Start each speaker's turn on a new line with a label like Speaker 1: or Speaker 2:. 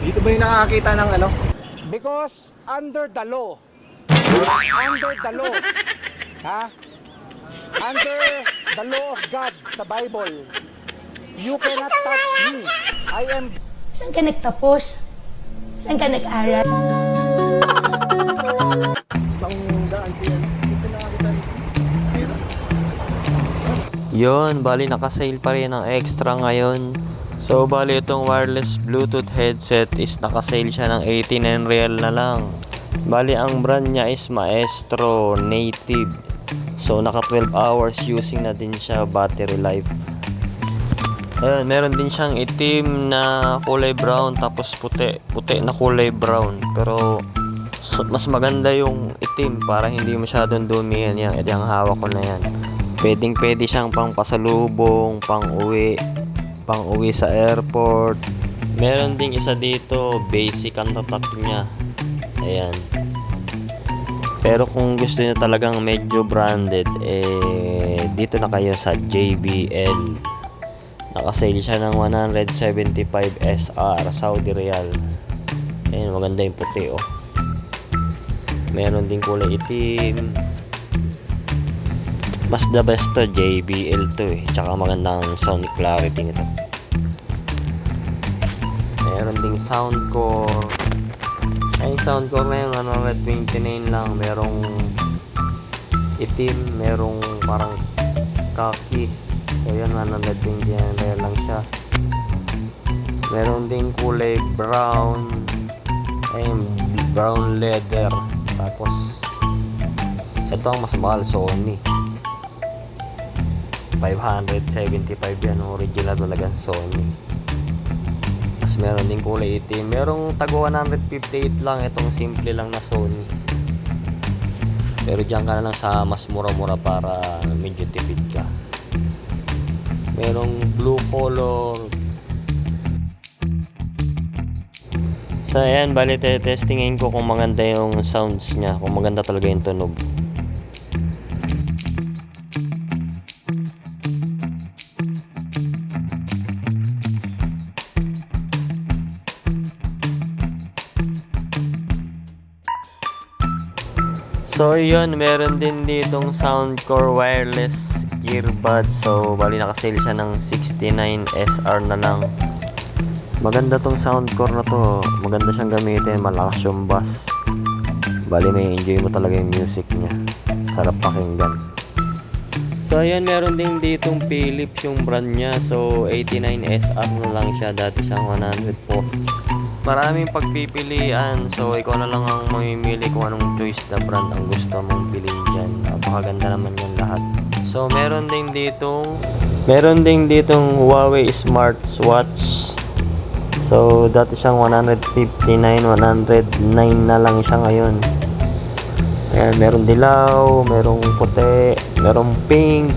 Speaker 1: Dito ba yung nakakita ng ano?
Speaker 2: Because under the law, ha? Under the law of God sa Bible, you cannot touch me. I am...
Speaker 3: Saan ka nagtapos? Saan ka nag-aral?
Speaker 1: Bang daan siya. Dito nakakita rin.
Speaker 4: Yun, bali nakasale pa rin ang extra ngayon. So bali itong wireless Bluetooth headset is nakasale siya ng 89 real na lang. Bali ang brand niya is Maestro Native. So naka 12 hours using na din siya, battery life. Ayun, meron din siyang itim na kulay brown tapos puti na kulay brown. Pero mas maganda yung itim para hindi masyadong dumihan yan. Edi ang hawak ko na yan. Pwede siyang pang pasalubong, pang uwi sa airport. Meron ding isa dito, basic ang tatak niya. Ayan. Pero kung gusto niyo talagang medyo branded, dito na kayo sa JBL. Nakasale siya ng 175 SR Saudi Riyal. Ayan, maganda yung puti oh. Meron ding kulay itim. Mas the best to, JBL to eh. Tsaka magandang sound clarity nito. Meron ding sound core. Ay, sound core na yung 129 lang. Merong itim, merong parang khaki. So yun, 129 lang siya. Meron ding kulay brown. Ayun, brown leather. Tapos ito ang mas mahal, Sony. 575 yan, original talaga Sony. Tapos meron din kulay itim. Merong tago 158 lang, itong simple lang na Sony. Pero dyan ka na lang sa mas mura-mura para medyo tipid ka. Merong blue color. So ayan, bali testingin ko kung maganda yung sounds niya, kung maganda talaga yung tunog. So yun, meron din ditong Soundcore wireless earbuds. So bali nakasale siya ng 69 SR na lang. Maganda tong Soundcore na to. Maganda siyang gamitin, malakas yung bass. Bali may enjoy mo talaga yung music niya. Sarap pakinggan. So ayan, meron din ditong Philips yung brand niya. So 89 SR na lang siya. Dati siyang 140. Maraming pagpipilian, so ikaw na lang ang mamimili kung anong choice na brand ang gusto mong bilhin dyan. Napakaganda naman yan lahat. So meron ding ditong Huawei Smartwatch. So dati siyang 159, 109 na lang siya ngayon. Ayan, meron dilaw, merong puti, merong pink.